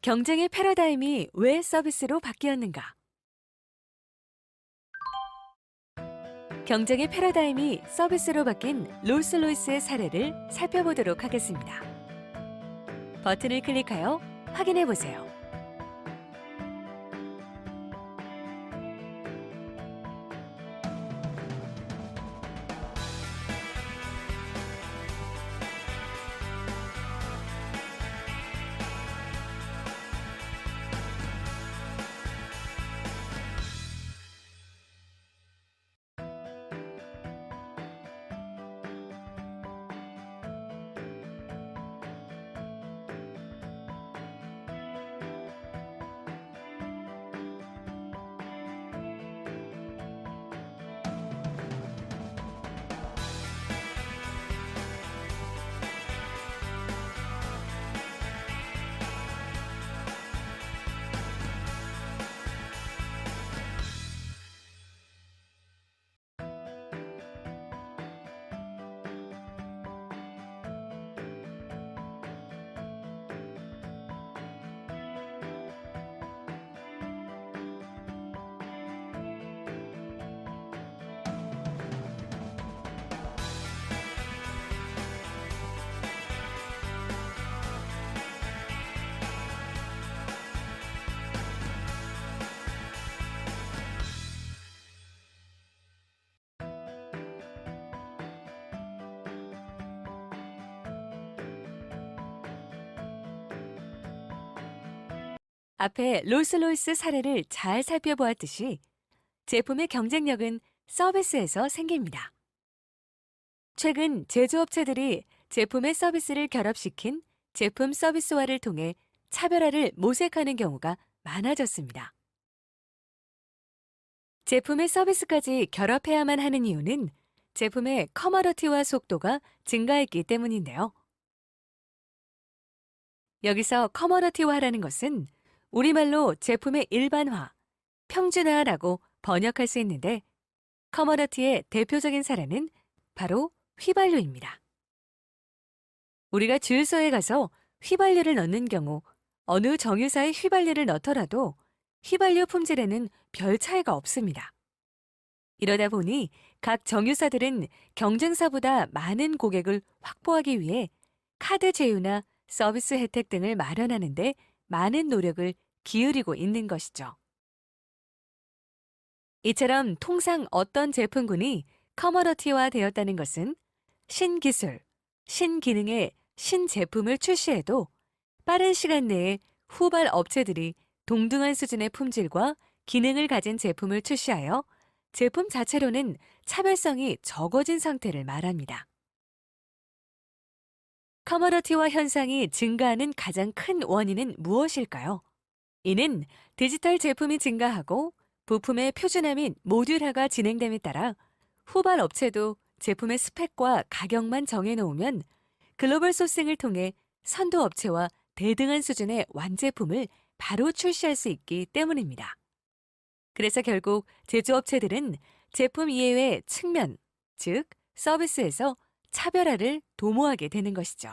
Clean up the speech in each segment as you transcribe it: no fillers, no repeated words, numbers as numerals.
경쟁의 패러다임이 왜 서비스로 바뀌었는가? 경쟁의 패러다임이 서비스로 바뀐 롤스로이스의 사례를 살펴보도록 하겠습니다. 버튼을 클릭하여 확인해 보세요. 앞에 롤스로이스 사례를 잘 살펴보았듯이 제품의 경쟁력은 서비스에서 생깁니다. 최근 제조업체들이 제품의 서비스를 결합시킨 제품 서비스화를 통해 차별화를 모색하는 경우가 많아졌습니다. 제품의 서비스까지 결합해야만 하는 이유는 제품의 커머러티화 속도가 증가했기 때문인데요. 여기서 커머러티화라는 것은 우리말로 제품의 일반화, 평준화라고 번역할 수 있는데 커머러티의 대표적인 사례는 바로 휘발유입니다. 우리가 주유소에 가서 휘발유를 넣는 경우 어느 정유사의 휘발유를 넣더라도 휘발유 품질에는 별 차이가 없습니다. 이러다 보니 각 정유사들은 경쟁사보다 많은 고객을 확보하기 위해 카드 제휴나 서비스 혜택 등을 마련하는 데 많은 노력을 기울이고 있는 것이죠. 이처럼 통상 어떤 제품군이 커머러티화 되었다는 것은 신기술, 신기능의 신제품을 출시해도 빠른 시간 내에 후발 업체들이 동등한 수준의 품질과 기능을 가진 제품을 출시하여 제품 자체로는 차별성이 적어진 상태를 말합니다. 커머러티화 현상이 증가하는 가장 큰 원인은 무엇일까요? 이는 디지털 제품이 증가하고 부품의 표준화 및 모듈화가 진행됨에 따라 후발 업체도 제품의 스펙과 가격만 정해놓으면 글로벌 소싱을 통해 선도 업체와 대등한 수준의 완제품을 바로 출시할 수 있기 때문입니다. 그래서 결국 제조업체들은 제품 이외의 측면, 즉 서비스에서 차별화를 도모하게 되는 것이죠.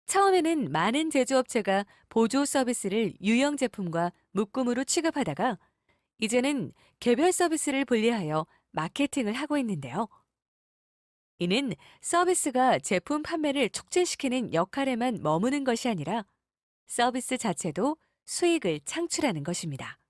처음에는 많은 제조업체가 보조 서비스를 유형 제품과 묶음으로 취급하다가 이제는 개별 서비스를 분리하여 마케팅을 하고 있는데요. 이는 서비스가 제품 판매를 촉진시키는 역할에만 머무는 것이 아니라 서비스 자체도 수익을 창출하는 것입니다.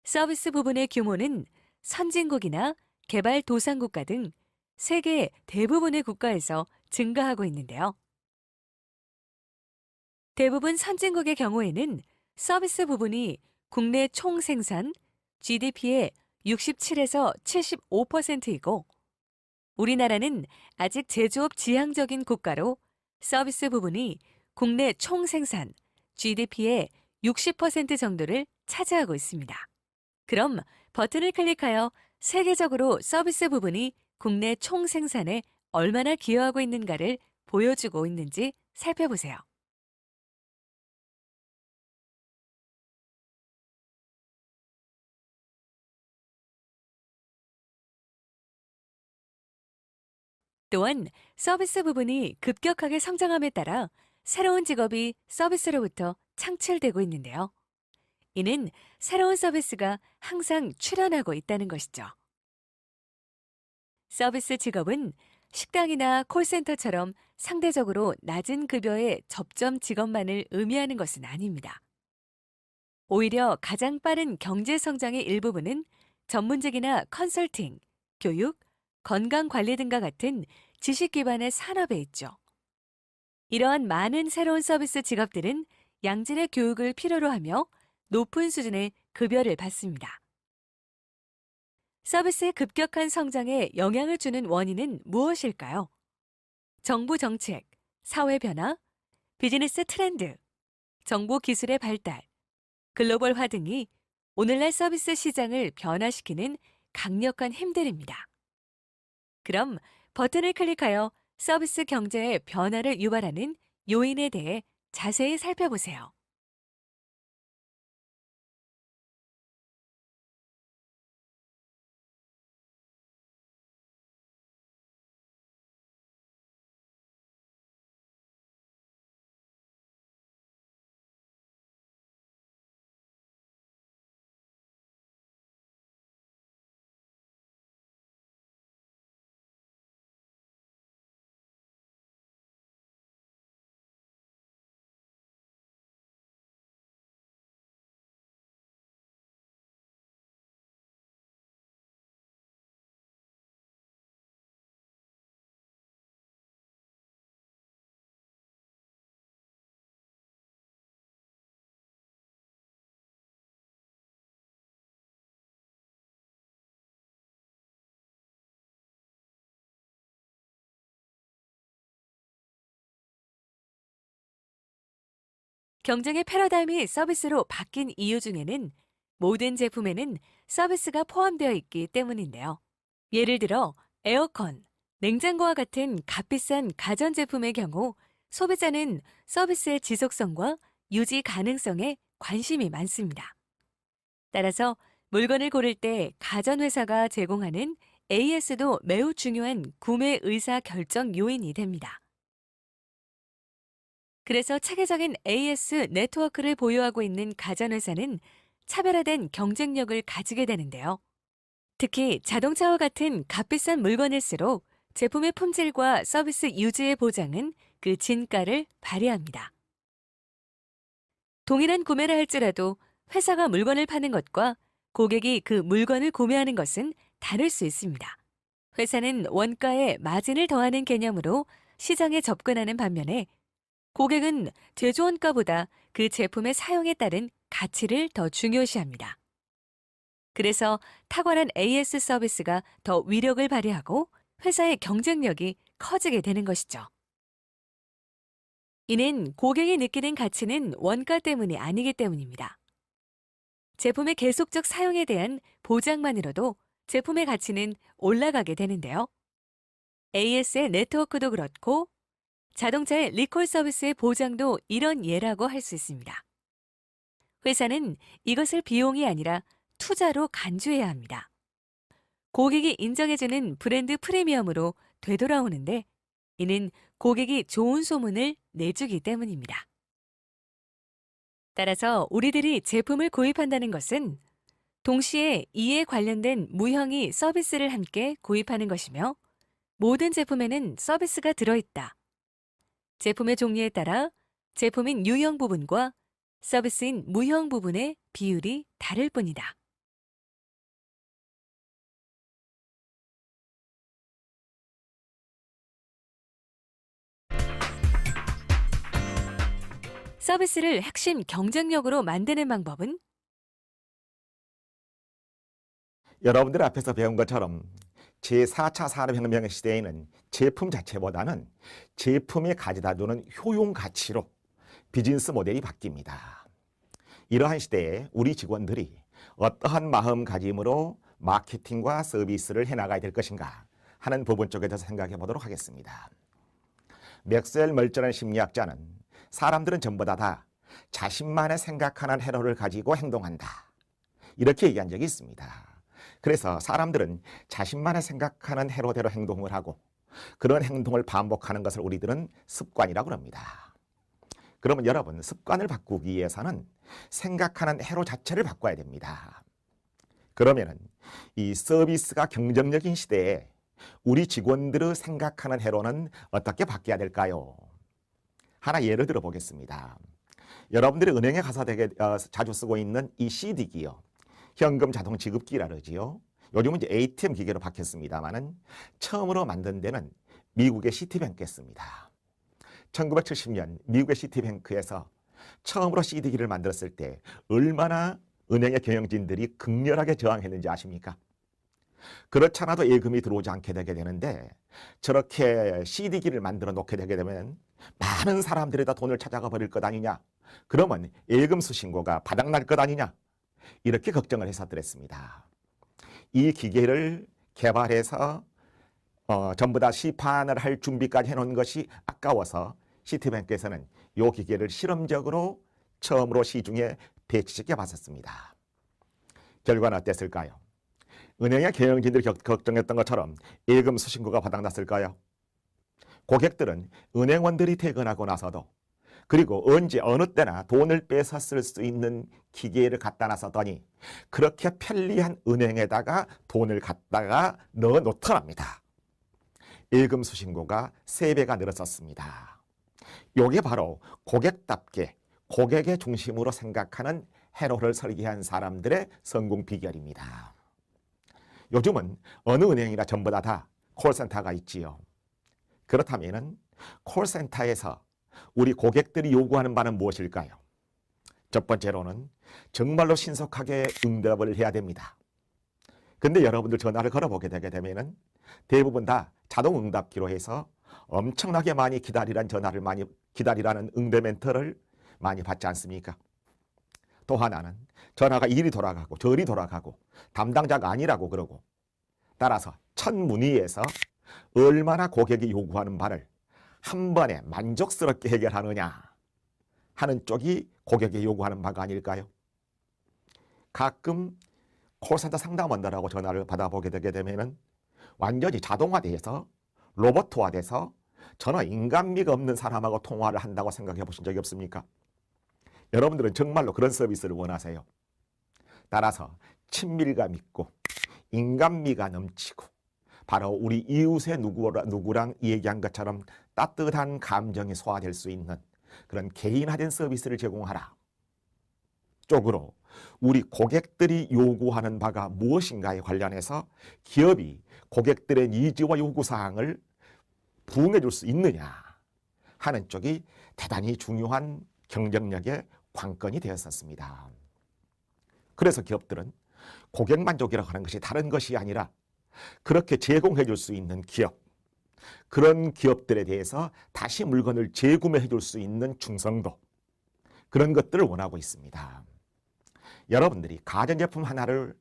서비스 부분의 규모는 선진국이나 개발도상국가 등 세계 대부분의 국가에서 증가하고 있는데요. 대부분 선진국의 경우에는 서비스 부분이 국내 총 생산 GDP의 67에서 75%이고 우리나라는 아직 제조업 지향적인 국가로 서비스 부분이 국내 총 생산 GDP의 60% 정도를 차지하고 있습니다. 그럼 버튼을 클릭하여 세계적으로 서비스 부분이 국내 총 생산에 얼마나 기여하고 있는가를 보여주고 있는지 살펴보세요. 또한 서비스 부분이 급격하게 성장함에 따라 새로운 직업이 서비스로부터 창출되고 있는데요. 이는 새로운 서비스가 항상 출현하고 있다는 것이죠. 서비스 직업은 식당이나 콜센터처럼 상대적으로 낮은 급여의 접점 직업만을 의미하는 것은 아닙니다. 오히려 가장 빠른 경제 성장의 일부분은 전문직이나 컨설팅, 교육, 건강 관리 등과 같은 지식 기반의 산업에 있죠. 이러한 많은 새로운 서비스 직업들은 양질의 교육을 필요로 하며 높은 수준의 급여를 받습니다. 서비스의 급격한 성장에 영향을 주는 원인은 무엇일까요? 정부 정책, 사회 변화, 비즈니스 트렌드, 정보 기술의 발달, 글로벌화 등이 오늘날 서비스 시장을 변화시키는 강력한 힘들입니다. 그럼 버튼을 클릭하여 서비스 경제의 변화를 유발하는 요인에 대해 자세히 살펴보세요. 경쟁의 패러다임이 서비스로 바뀐 이유 중에는 모든 제품에는 서비스가 포함되어 있기 때문인데요. 예를 들어 에어컨, 냉장고와 같은 값비싼 가전제품의 경우 소비자는 서비스의 지속성과 유지 가능성에 관심이 많습니다. 따라서 물건을 고를 때 가전회사가 제공하는 AS도 매우 중요한 구매 의사 결정 요인이 됩니다. 그래서 체계적인 AS 네트워크를 보유하고 있는 가전회사는 차별화된 경쟁력을 가지게 되는데요. 특히 자동차와 같은 값비싼 물건일수록 제품의 품질과 서비스 유지의 보장은 그 진가를 발휘합니다. 동일한 구매를 할지라도 회사가 물건을 파는 것과 고객이 그 물건을 구매하는 것은 다를 수 있습니다. 회사는 원가에 마진을 더하는 개념으로 시장에 접근하는 반면에 고객은 제조원가보다 그 제품의 사용에 따른 가치를 더 중요시합니다. 그래서 탁월한 AS 서비스가 더 위력을 발휘하고 회사의 경쟁력이 커지게 되는 것이죠. 이는 고객이 느끼는 가치는 원가 때문이 아니기 때문입니다. 제품의 계속적 사용에 대한 보장만으로도 제품의 가치는 올라가게 되는데요. AS의 네트워크도 그렇고 자동차의 리콜 서비스의 보장도 이런 예라고 할 수 있습니다. 회사는 이것을 비용이 아니라 투자로 간주해야 합니다. 고객이 인정해주는 브랜드 프리미엄으로 되돌아오는데 이는 고객이 좋은 소문을 내주기 때문입니다. 따라서 우리들이 제품을 구입한다는 것은 동시에 이에 관련된 무형의 서비스를 함께 구입하는 것이며 모든 제품에는 서비스가 들어있다. 제품의 종류에 따라 제품인 유형 부분과 서비스인 무형 부분의 비율이 다를 뿐이다. 서비스를 핵심 경쟁력으로 만드는 방법은 여러분들 앞에서 배운 것처럼 제4차 산업혁명 시대에는 제품 자체보다는 제품이 가져다 주는 효용 가치로 비즈니스 모델이 바뀝니다. 이러한 시대에 우리 직원들이 어떠한 마음가짐으로 마케팅과 서비스를 해나가야 될 것인가 하는 부분 쪽에 대해서 생각해 보도록 하겠습니다. 맥스웰 멀저런 심리학자는 사람들은 전부 다 자신만의 생각하는 회로를 가지고 행동한다. 이렇게 얘기한 적이 있습니다. 그래서 사람들은 자신만의 생각하는 해로대로 행동을 하고 그런 행동을 반복하는 것을 우리들은 습관이라고 합니다. 그러면 여러분, 습관을 바꾸기 위해서는 생각하는 해로 자체를 바꿔야 됩니다. 그러면은 이 서비스가 경쟁력인 시대에 우리 직원들의 생각하는 해로는 어떻게 바뀌어야 될까요? 하나 예를 들어 보겠습니다. 여러분들이 은행에 가서 되게 자주 쓰고 있는 이 CD기요. 현금 자동 지급기라 그러지요. 요즘은 이제 ATM 기계로 바뀌었습니다만은 처음으로 만든 데는 미국의 시티뱅크였습니다. 1970년 미국의 시티뱅크에서 처음으로 CD기를 만들었을 때 얼마나 은행의 경영진들이 극렬하게 저항했는지 아십니까? 그렇지 않아도 예금이 들어오지 않게 되게 되는데 저렇게 CD기를 만들어 놓게 되게 되면 많은 사람들이 다 돈을 찾아가 버릴 것 아니냐? 그러면 예금수 신고가 바닥날 것 아니냐? 이렇게 걱정을 했었더랬습니다. 이 기계를 개발해서 전부 다 시판을 할 준비까지 해놓은 것이 아까워서 시티뱅크에서는 이 기계를 실험적으로 처음으로 시중에 배치시켜 봤었습니다. 결과는 어땠을까요? 은행의 경영진들이 걱정했던 것처럼 예금 수신고가 바닥났을까요? 고객들은 은행원들이 퇴근하고 나서도 그리고 언제 어느 때나 돈을 빼서 쓸 수 있는 기계를 갖다 놨었더니 그렇게 편리한 은행에다가 돈을 갖다가 넣어 놓더랍니다. 예금 수신고가 3배가 늘었었습니다. 이게 바로 고객답게 고객의 중심으로 생각하는 해로를 설계한 사람들의 성공 비결입니다. 요즘은 어느 은행이나 전부 다 콜센터가 있지요. 그렇다면 콜센터에서 우리 고객들이 요구하는 바는 무엇일까요? 첫 번째로는 정말로 신속하게 응답을 해야 됩니다. 근데 여러분들 전화를 걸어보게 되게 되면은 대부분 다 자동 응답기로 해서 엄청나게 많이 기다리라는 응대 멘트를 많이 받지 않습니까? 또 하나는 전화가 이리 돌아가고 저리 돌아가고 담당자가 아니라고 그러고 따라서 첫 문의에서 얼마나 고객이 요구하는 바를 한 번에 만족스럽게 해결하느냐 하는 쪽이 고객이 요구하는 바가 아닐까요? 가끔 콜센터 상담원들하고 전화를 받아보게 되게 되면은 완전히 자동화돼서 로봇화돼서 전혀 인간미가 없는 사람하고 통화를 한다고 생각해 보신 적이 없습니까? 여러분들은 정말로 그런 서비스를 원하세요. 따라서 친밀감 있고 인간미가 넘치고 바로 우리 이웃의 누구랑 얘기한 것처럼 따뜻한 감정이 소화될 수 있는 그런 개인화된 서비스를 제공하라 쪽으로 우리 고객들이 요구하는 바가 무엇인가에 관련해서 기업이 고객들의 니즈와 요구사항을 부응해 줄 수 있느냐 하는 쪽이 대단히 중요한 경쟁력의 관건이 되었었습니다. 그래서 기업들은 고객 만족이라고 하는 것이 다른 것이 아니라 그렇게 제공해 줄 수 있는 기업, 그런 기업들에 대해서 다시 물건을 재구매해 줄 수 있는 충성도, 그런 것들을 원하고 있습니다. 여러분들이 가전제품 하나를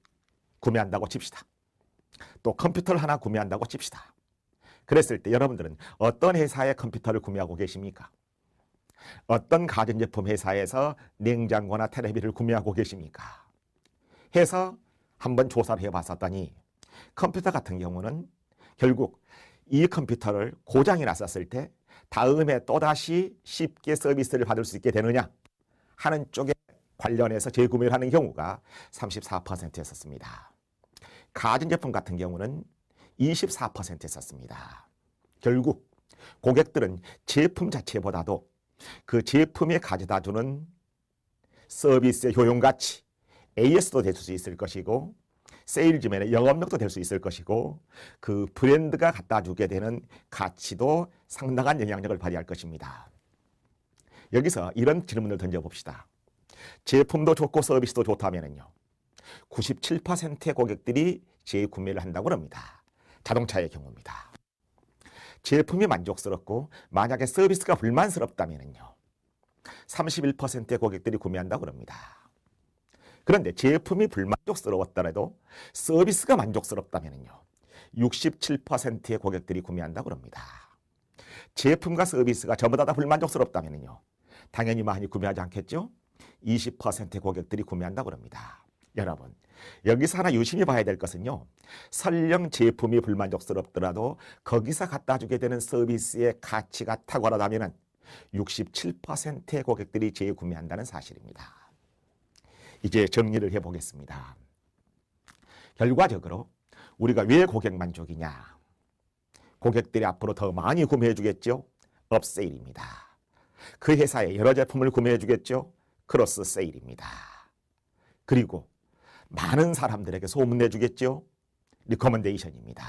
구매한다고 칩시다. 또 컴퓨터를 하나 구매한다고 칩시다. 그랬을 때 여러분들은 어떤 회사의 컴퓨터를 구매하고 계십니까? 어떤 가전제품 회사에서 냉장고나 텔레비를 구매하고 계십니까? 해서 한번 조사를 해봤었더니 컴퓨터 같은 경우는 결국 이 컴퓨터를 고장이 났었을 때 다음에 또다시 쉽게 서비스를 받을 수 있게 되느냐 하는 쪽에 관련해서 재구매를 하는 경우가 34%였었습니다. 가전제품 같은 경우는 24%였었습니다. 결국 고객들은 제품 자체보다도 그 제품에 가져다 주는 서비스의 효용가치, AS도 될 수 있을 것이고 세일즈맨의 영업력도 될 수 있을 것이고 그 브랜드가 갖다 주게 되는 가치도 상당한 영향력을 발휘할 것입니다. 여기서 이런 질문을 던져봅시다. 제품도 좋고 서비스도 좋다면요 97%의 고객들이 재구매를 한다고 합니다. 자동차의 경우입니다. 제품이 만족스럽고 만약에 서비스가 불만스럽다면요 31%의 고객들이 구매한다고 합니다. 그런데 제품이 불만족스러웠더라도 서비스가 만족스럽다면요 67%의 고객들이 구매한다고 합니다. 제품과 서비스가 전부 다 불만족스럽다면요 당연히 많이 구매하지 않겠죠? 20%의 고객들이 구매한다고 합니다. 여러분, 여기서 하나 유심히 봐야 될 것은요. 설령 제품이 불만족스럽더라도 거기서 갖다 주게 되는 서비스의 가치가 탁월하다면 67%의 고객들이 재구매한다는 사실입니다. 이제 정리를 해보겠습니다. 결과적으로 우리가 왜 고객 만족이냐? 고객들이 앞으로 더 많이 구매해 주겠죠? 업세일입니다. 그 회사에 여러 제품을 구매해 주겠죠? 크로스 세일입니다. 그리고 많은 사람들에게 소문내 주겠죠? 리커먼데이션입니다.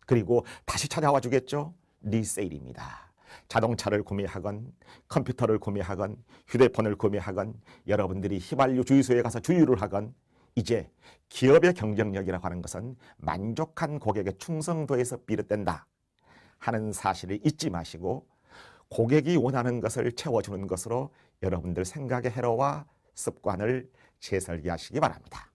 그리고 다시 찾아와 주겠죠? 리세일입니다. 자동차를 구매하건 컴퓨터를 구매하건 휴대폰을 구매하건 여러분들이 휘발유 주유소에 가서 주유를 하건 이제 기업의 경쟁력이라고 하는 것은 만족한 고객의 충성도에서 비롯된다 하는 사실을 잊지 마시고 고객이 원하는 것을 채워주는 것으로 여러분들 생각의 회로와 습관을 재설계하시기 바랍니다.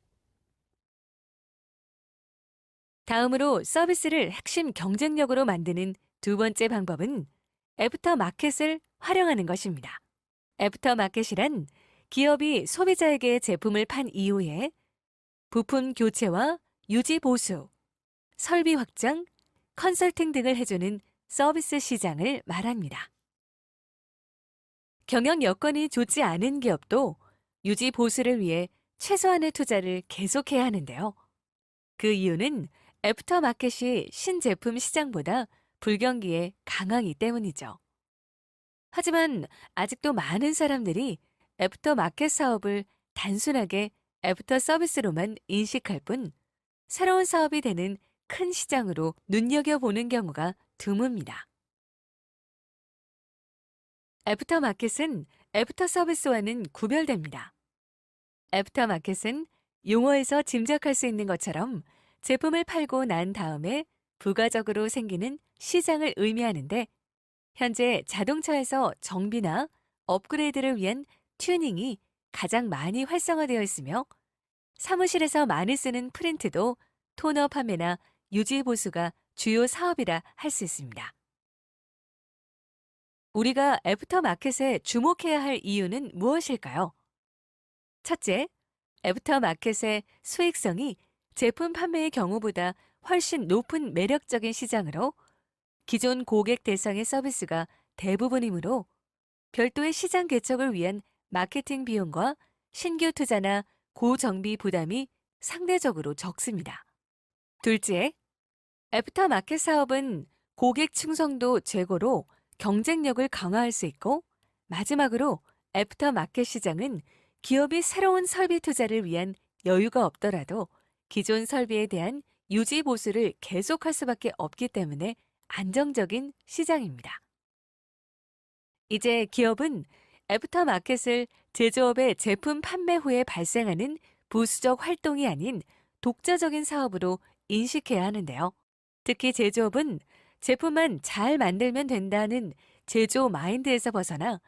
다음으로 서비스를 핵심 경쟁력으로 만드는 두 번째 방법은 애프터 마켓을 활용하는 것입니다. 애프터 마켓이란 기업이 소비자에게 제품을 판 이후에 부품 교체와 유지 보수, 설비 확장, 컨설팅 등을 해주는 서비스 시장을 말합니다. 경영 여건이 좋지 않은 기업도 유지 보수를 위해 최소한의 투자를 계속해야 하는데요. 그 이유는 애프터 마켓이 신제품 시장보다 불경기에 강하기 때문이죠. 하지만 아직도 많은 사람들이 애프터 마켓 사업을 단순하게 애프터 서비스로만 인식할 뿐 새로운 사업이 되는 큰 시장으로 눈여겨보는 경우가 드뭅니다. 애프터 마켓은 애프터 서비스와는 구별됩니다. 애프터 마켓은 용어에서 짐작할 수 있는 것처럼 제품을 팔고 난 다음에 부가적으로 생기는 시장을 의미하는데 현재 자동차에서 정비나 업그레이드를 위한 튜닝이 가장 많이 활성화되어 있으며 사무실에서 많이 쓰는 프린트도 토너 판매나 유지 보수가 주요 사업이라 할 수 있습니다. 우리가 애프터 마켓에 주목해야 할 이유는 무엇일까요? 첫째, 애프터 마켓의 수익성이 제품 판매의 경우보다 훨씬 높은 매력적인 시장으로 기존 고객 대상의 서비스가 대부분이므로 별도의 시장 개척을 위한 마케팅 비용과 신규 투자나 고정비 부담이 상대적으로 적습니다. 둘째, 애프터 마켓 사업은 고객 충성도 제고로 경쟁력을 강화할 수 있고 마지막으로 애프터 마켓 시장은 기업이 새로운 설비 투자를 위한 여유가 없더라도 기존 설비에 대한 유지 보수를 계속할 수밖에 없기 때문에 안정적인 시장입니다. 이제 기업은 애프터 마켓을 제조업의 제품 판매 후에 발생하는 부수적 활동이 아닌 독자적인 사업으로 인식해야 하는데요. 특히 제조업은 제품만 잘 만들면 된다는 제조 마인드에서 벗어나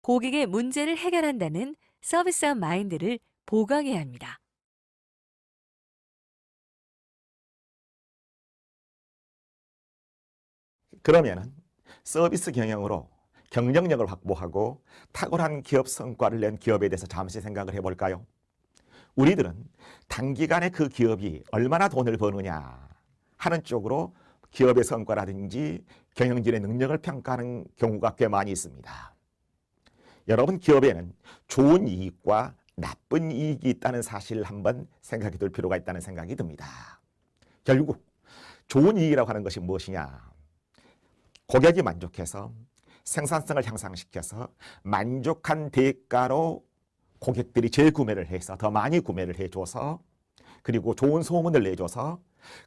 고객의 문제를 해결한다는 서비스업 마인드를 보강해야 합니다. 그러면 서비스 경영으로 경쟁력을 확보하고 탁월한 기업 성과를 낸 기업에 대해서 잠시 생각을 해볼까요? 우리들은 단기간에 그 기업이 얼마나 돈을 버느냐 하는 쪽으로 기업의 성과라든지 경영진의 능력을 평가하는 경우가 꽤 많이 있습니다. 여러분, 기업에는 좋은 이익과 나쁜 이익이 있다는 사실을 한번 생각해 둘 필요가 있다는 생각이 듭니다. 결국 좋은 이익이라고 하는 것이 무엇이냐? 고객이 만족해서 생산성을 향상시켜서 만족한 대가로 고객들이 재구매를 해서 더 많이 구매를 해줘서 그리고 좋은 소문을 내줘서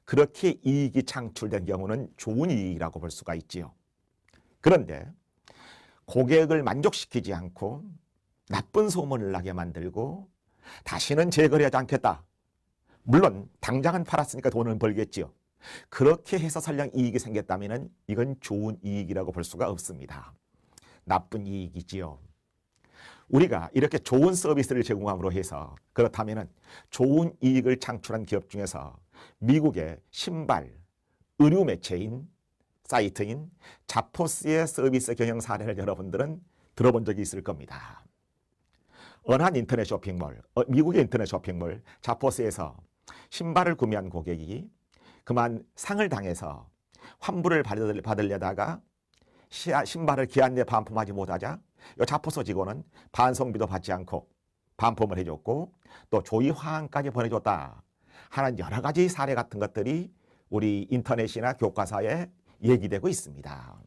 그렇게 이익이 창출된 경우는 좋은 이익이라고 볼 수가 있지요. 그런데 고객을 만족시키지 않고 나쁜 소문을 나게 만들고 다시는 재거래하지 않겠다. 물론 당장은 팔았으니까 돈은 벌겠지요. 그렇게 해서 설령 이익이 생겼다면 이건 좋은 이익이라고 볼 수가 없습니다. 나쁜 이익이지요. 우리가 이렇게 좋은 서비스를 제공함으로 해서 그렇다면 좋은 이익을 창출한 기업 중에서 미국의 신발, 의류 매체인 사이트인 자포스의 서비스 경영 사례를 여러분들은 들어본 적이 있을 겁니다. 어느 한 인터넷 쇼핑몰, 미국의 인터넷 쇼핑몰 자포스에서 신발을 구매한 고객이 그만 상을 당해서 환불을 받으려다가 신발을 기한 내 반품하지 못하자 이 자포소 직원은 반송비도 받지 않고 반품을 해줬고 또 조의 화환까지 보내줬다 하는 여러 가지 사례 같은 것들이 우리 인터넷이나 교과서에 얘기되고 있습니다.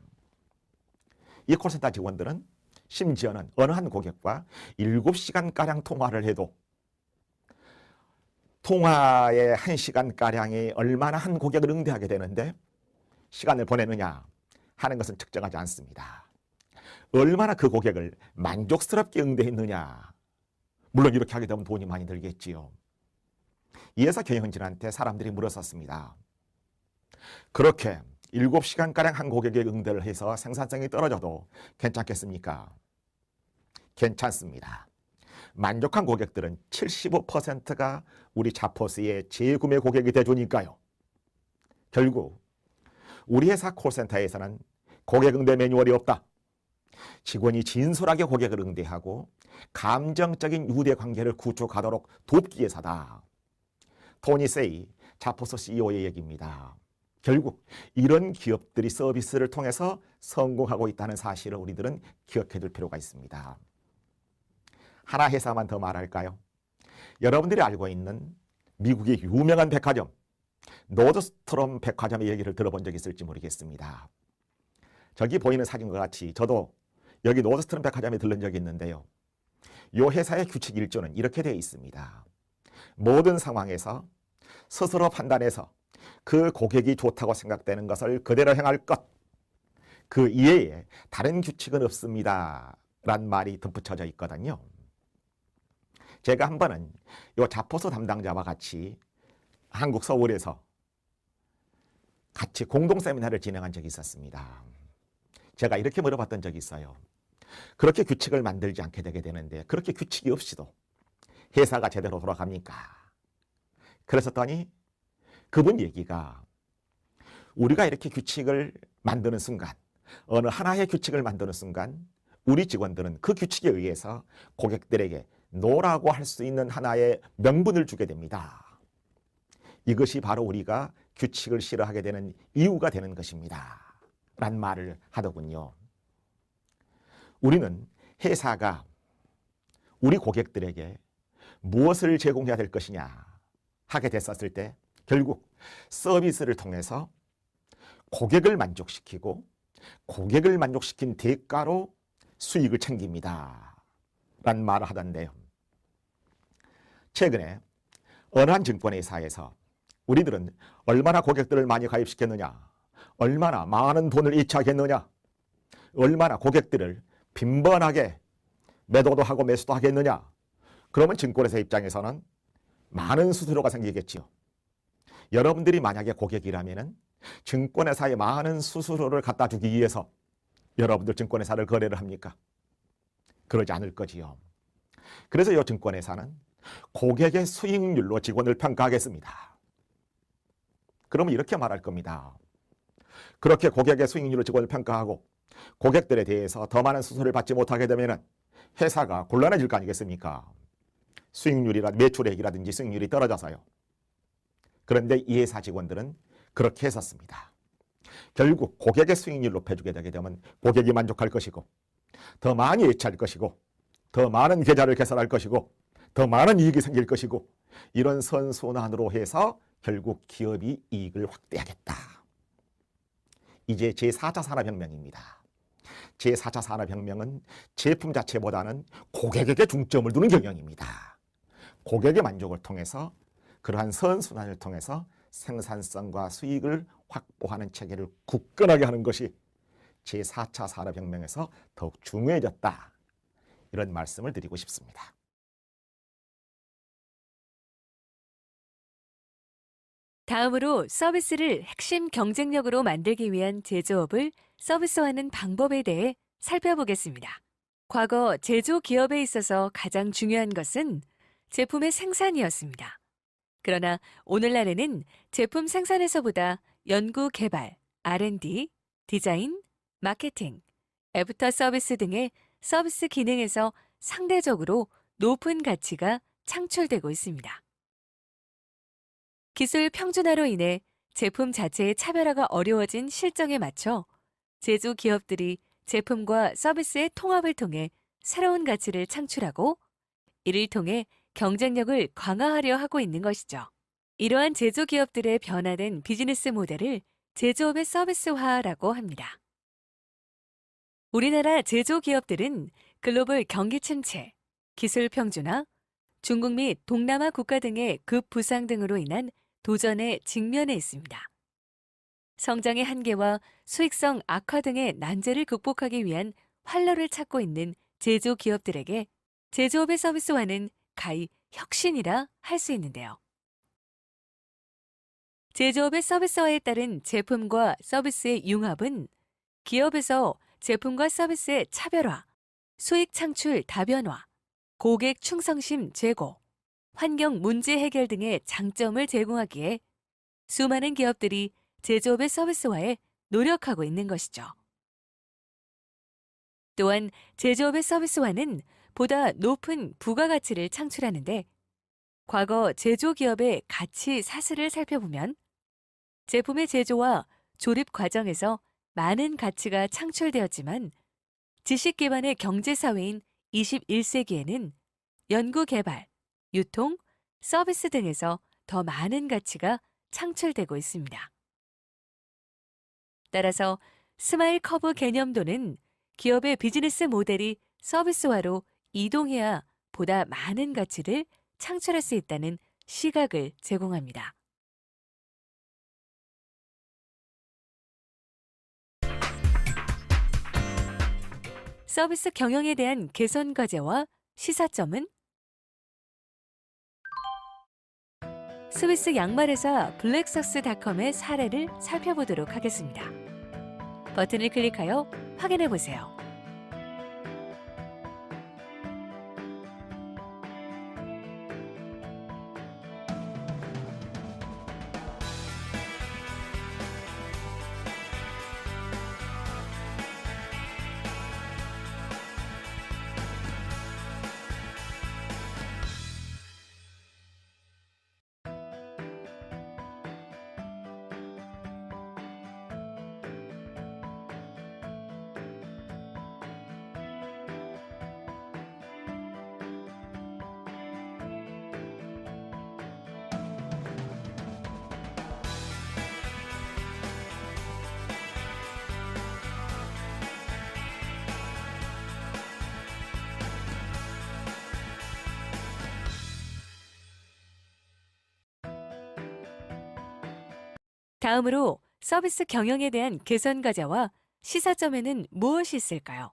이 콜센터 직원들은 심지어는 어느 한 고객과 7시간가량 통화를 해도 통화의 1시간가량이 얼마나 한 고객을 응대하게 되는데 시간을 보내느냐 하는 것은 측정하지 않습니다. 얼마나 그 고객을 만족스럽게 응대했느냐. 물론 이렇게 하게 되면 돈이 많이 들겠지요. 이에서 경영진한테 사람들이 물었었습니다. 그렇게 7시간가량 한 고객의 응대를 해서 생산성이 떨어져도 괜찮겠습니까? 괜찮습니다. 만족한 고객들은 75%가 우리 자포스의 재구매 고객이 돼주니까요. 결국 우리 회사 콜센터에서는 고객 응대 매뉴얼이 없다. 직원이 진솔하게 고객을 응대하고 감정적인 유대 관계를 구축하도록 돕기 위해서다. 토니 세이 자포스 CEO의 얘기입니다. 결국 이런 기업들이 서비스를 통해서 성공하고 있다는 사실을 우리들은 기억해 둘 필요가 있습니다. 하나 회사만 더 말할까요? 여러분들이 알고 있는 미국의 유명한 백화점 노드스트롬 백화점의 얘기를 들어본 적 있을지 모르겠습니다. 저기 보이는 사진과 같이 저도 여기 노드스트롬 백화점에 들른 적이 있는데요. 이 회사의 규칙 1조는 이렇게 되어 있습니다. 모든 상황에서 스스로 판단해서 그 고객이 좋다고 생각되는 것을 그대로 행할 것, 그 이외에 다른 규칙은 없습니다 란 말이 덧붙여져 있거든요. 제가 한 번은 이 자포스 담당자와 같이 한국 서울에서 같이 공동 세미나를 진행한 적이 있었습니다. 제가 이렇게 물어봤던 적이 있어요. 그렇게 규칙을 만들지 않게 되게 되는데 그렇게 규칙이 없이도 회사가 제대로 돌아갑니까? 그랬었더니 그분 얘기가 우리가 이렇게 규칙을 만드는 순간, 어느 하나의 규칙을 만드는 순간 우리 직원들은 그 규칙에 의해서 고객들에게 노라고 할 수 있는 하나의 명분을 주게 됩니다. 이것이 바로 우리가 규칙을 싫어하게 되는 이유가 되는 것입니다. 란 말을 하더군요. 우리는 회사가 우리 고객들에게 무엇을 제공해야 될 것이냐 하게 됐었을 때 결국 서비스를 통해서 고객을 만족시키고 고객을 만족시킨 대가로 수익을 챙깁니다. 란 말을 하던데요. 최근에 어느 한 증권회사에서 우리들은 얼마나 고객들을 많이 가입시켰느냐, 얼마나 많은 돈을 이체하겠느냐, 얼마나 고객들을 빈번하게 매도도 하고 매수도 하겠느냐. 그러면 증권회사 입장에서는 많은 수수료가 생기겠지요. 여러분들이 만약에 고객이라면 증권회사에 많은 수수료를 갖다 주기 위해서 여러분들 증권회사를 거래를 합니까? 그러지 않을 거지요. 그래서 이 증권회사는 고객의 수익률로 직원을 평가하겠습니다. 그러면 이렇게 말할 겁니다. 그렇게 고객의 수익률로 직원을 평가하고 고객들에 대해서 더 많은 수수료를 받지 못하게 되면 회사가 곤란해질 거 아니겠습니까? 매출액이라든지 수익률이 떨어져서요. 그런데 이 회사 직원들은 그렇게 했었습니다. 결국 고객의 수익률을 높여주게 되게 되면 고객이 만족할 것이고 더 많이 예치할 것이고 더 많은 계좌를 개설할 것이고 더 많은 이익이 생길 것이고 이런 선순환으로 해서 결국 기업이 이익을 확대하겠다. 이제 제4차 산업혁명입니다. 제4차 산업혁명은 제품 자체보다는 고객에게 중점을 두는 경영입니다. 고객의 만족을 통해서 그러한 선순환을 통해서 생산성과 수익을 확보하는 체계를 굳건하게 하는 것이 제4차 산업혁명에서 더욱 중요해졌다. 이런 말씀을 드리고 싶습니다. 다음으로 서비스를 핵심 경쟁력으로 만들기 위한 제조업을 서비스화하는 방법에 대해 살펴보겠습니다. 과거 제조 기업에 있어서 가장 중요한 것은 제품의 생산이었습니다. 그러나 오늘날에는 제품 생산에서보다 연구 개발, R&D, 디자인, 마케팅, 애프터 서비스 등의 서비스 기능에서 상대적으로 높은 가치가 창출되고 있습니다. 기술 평준화로 인해 제품 자체의 차별화가 어려워진 실정에 맞춰 제조 기업들이 제품과 서비스의 통합을 통해 새로운 가치를 창출하고 이를 통해 경쟁력을 강화하려 하고 있는 것이죠. 이러한 제조 기업들의 변화된 비즈니스 모델을 제조업의 서비스화라고 합니다. 우리나라 제조 기업들은 글로벌 경기 침체, 기술 평준화, 중국 및 동남아 국가 등의 급부상 등으로 인한 도전에 직면해 있습니다. 성장의 한계와 수익성 악화 등의 난제를 극복하기 위한 활로를 찾고 있는 제조 기업들에게 제조업의 서비스화는 가히 혁신이라 할 수 있는데요. 제조업의 서비스화에 따른 제품과 서비스의 융합은 기업에서 제품과 서비스의 차별화, 수익 창출 다변화, 고객 충성심 제고, 환경 문제 해결 등의 장점을 제공하기에 수많은 기업들이 제조업의 서비스화에 노력하고 있는 것이죠. 또한 제조업의 서비스화는 보다 높은 부가가치를 창출하는데 과거 제조기업의 가치 사슬을 살펴보면 제품의 제조와 조립 과정에서 많은 가치가 창출되었지만 지식 기반의 경제사회인 21세기에는 연구개발, 유통, 서비스 등에서 더 많은 가치가 창출되고 있습니다. 따라서 스마일 커브 개념도는 기업의 비즈니스 모델이 서비스화로 이동해야 보다 많은 가치를 창출할 수 있다는 시각을 제공합니다. 서비스 경영에 대한 개선 과제와 시사점은 스위스 양말회사 블랙삭스닷컴의 사례를 살펴보도록 하겠습니다. 버튼을 클릭하여 확인해 보세요. 다음으로 서비스 경영에 대한 개선 과제와 시사점에는 무엇이 있을까요?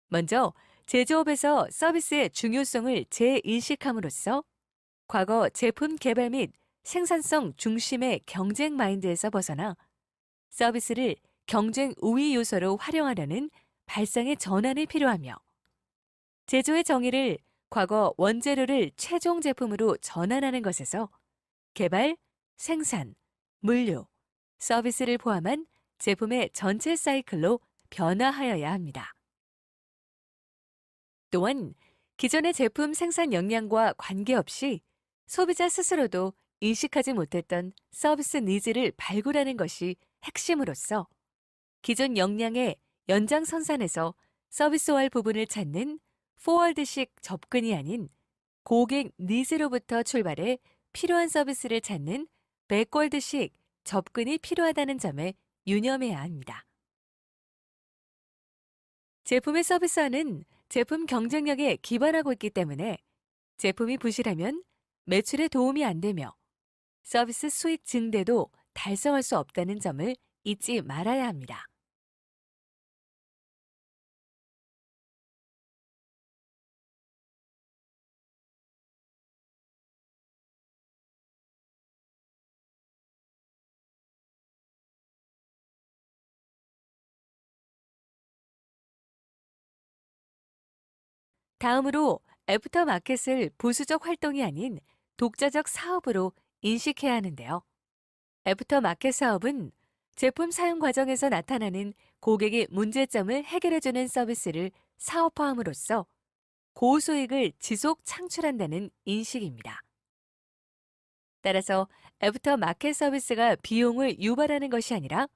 먼저 제조업에서 서비스의 중요성을 재인식함으로써 과거 제품 개발 및 생산성 중심의 경쟁 마인드에서 벗어나 서비스를 경쟁 우위 요소로 활용하려는 발상의 전환이 필요하며 제조의 정의를 과거 원재료를 최종 제품으로 전환하는 것에서 개발, 생산, 물류, 서비스를 포함한 제품의 전체 사이클로 변화하여야 합니다. 또한 기존의 제품 생산 역량과 관계없이 소비자 스스로도 인식하지 못했던 서비스 니즈를 발굴하는 것이 핵심으로서 기존 역량의 연장선상에서 서비스화할 부분을 찾는 포워드식 접근이 아닌 고객 니즈로부터 출발해 필요한 서비스를 찾는 백월드식 접근이 필요하다는 점에 유념해야 합니다. 제품의 서비스화는 제품 경쟁력에 기반하고 있기 때문에 제품이 부실하면 매출에 도움이 안 되며 서비스 수익 증대도 달성할 수 없다는 점을 잊지 말아야 합니다. 다음으로 애프터 마켓을 부수적 활동이 아닌 독자적 사업으로 인식해야 하는데요. 애프터 마켓 사업은 제품 사용 과정에서 나타나는 고객의 문제점을 해결해주는 서비스를 사업화함으로써 고수익을 지속 창출한다는 인식입니다. 따라서 애프터 마켓 서비스가 비용을 유발하는 것이 아니라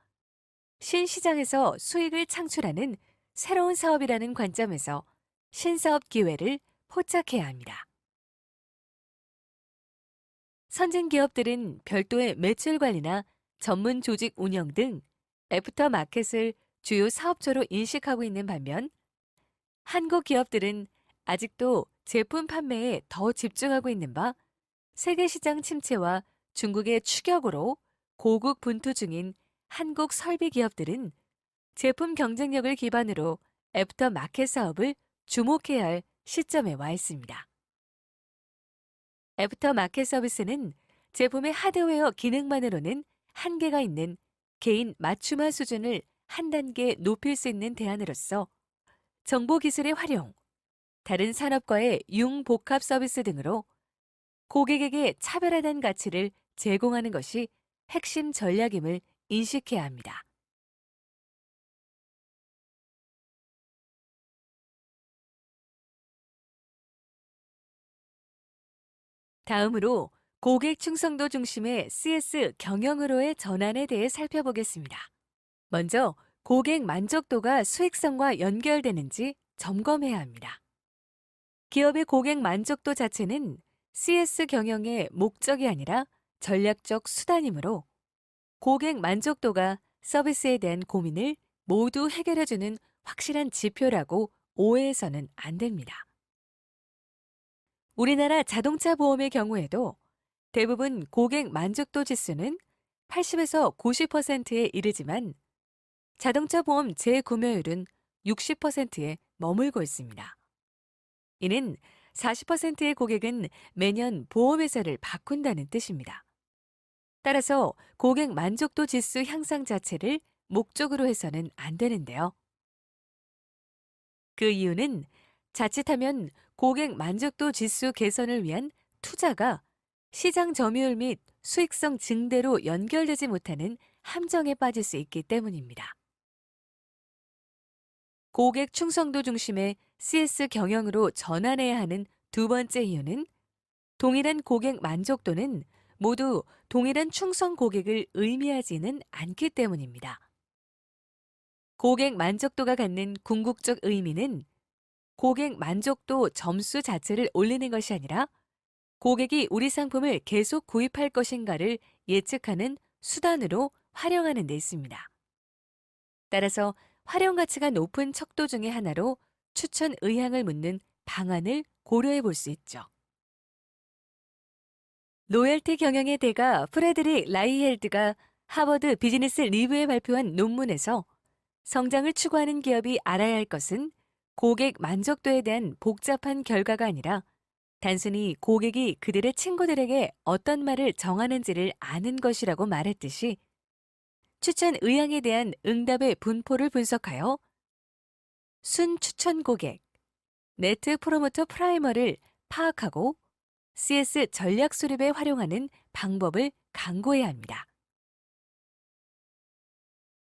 신시장에서 수익을 창출하는 새로운 사업이라는 관점에서 신사업 기회를 포착해야 합니다. 선진 기업들은 별도의 매출 관리나 전문 조직 운영 등 애프터 마켓을 주요 사업처로 인식하고 있는 반면 한국 기업들은 아직도 제품 판매에 더 집중하고 있는 바 세계 시장 침체와 중국의 추격으로 고국 분투 중인 한국 설비 기업들은 제품 경쟁력을 기반으로 애프터 마켓 사업을 주목해야 할 시점에 와 있습니다. 애프터 마켓 서비스는 제품의 하드웨어 기능만으로는 한계가 있는 개인 맞춤화 수준을 한 단계 높일 수 있는 대안으로서 정보기술의 활용, 다른 산업과의 융복합 서비스 등으로 고객에게 차별화된 가치를 제공하는 것이 핵심 전략임을 인식해야 합니다. 다음으로 고객 충성도 중심의 CS 경영으로의 전환에 대해 살펴보겠습니다. 먼저 고객 만족도가 수익성과 연결되는지 점검해야 합니다. 기업의 고객 만족도 자체는 CS 경영의 목적이 아니라 전략적 수단이므로 고객 만족도가 서비스에 대한 고민을 모두 해결해주는 확실한 지표라고 오해해서는 안 됩니다. 우리나라 자동차 보험의 경우에도 대부분 고객 만족도 지수는 80에서 90%에 이르지만 자동차 보험 재구매율은 60%에 머물고 있습니다. 이는 40%의 고객은 매년 보험회사를 바꾼다는 뜻입니다. 따라서 고객 만족도 지수 향상 자체를 목적으로 해서는 안 되는데요. 그 이유는 자칫하면 고객 만족도 지수 개선을 위한 투자가 시장 점유율 및 수익성 증대로 연결되지 못하는 함정에 빠질 수 있기 때문입니다. 고객 충성도 중심의 CS 경영으로 전환해야 하는 두 번째 이유는 동일한 고객 만족도는 모두 동일한 충성 고객을 의미하지는 않기 때문입니다. 고객 만족도가 갖는 궁극적 의미는 고객 만족도 점수 자체를 올리는 것이 아니라 고객이 우리 상품을 계속 구입할 것인가를 예측하는 수단으로 활용하는 데 있습니다. 따라서 활용 가치가 높은 척도 중의 하나로 추천 의향을 묻는 방안을 고려해 볼 수 있죠. 로열티 경영의 대가 프레드릭 라이헬드가 하버드 비즈니스 리뷰에 발표한 논문에서 성장을 추구하는 기업이 알아야 할 것은 고객 만족도에 대한 복잡한 결과가 아니라 단순히 고객이 그들의 친구들에게 어떤 말을 정하는지를 아는 것이라고 말했듯이 추천 의향에 대한 응답의 분포를 분석하여 순 추천 고객, 네트 프로모터 프라이머를 파악하고 CS 전략 수립에 활용하는 방법을 강구해야 합니다.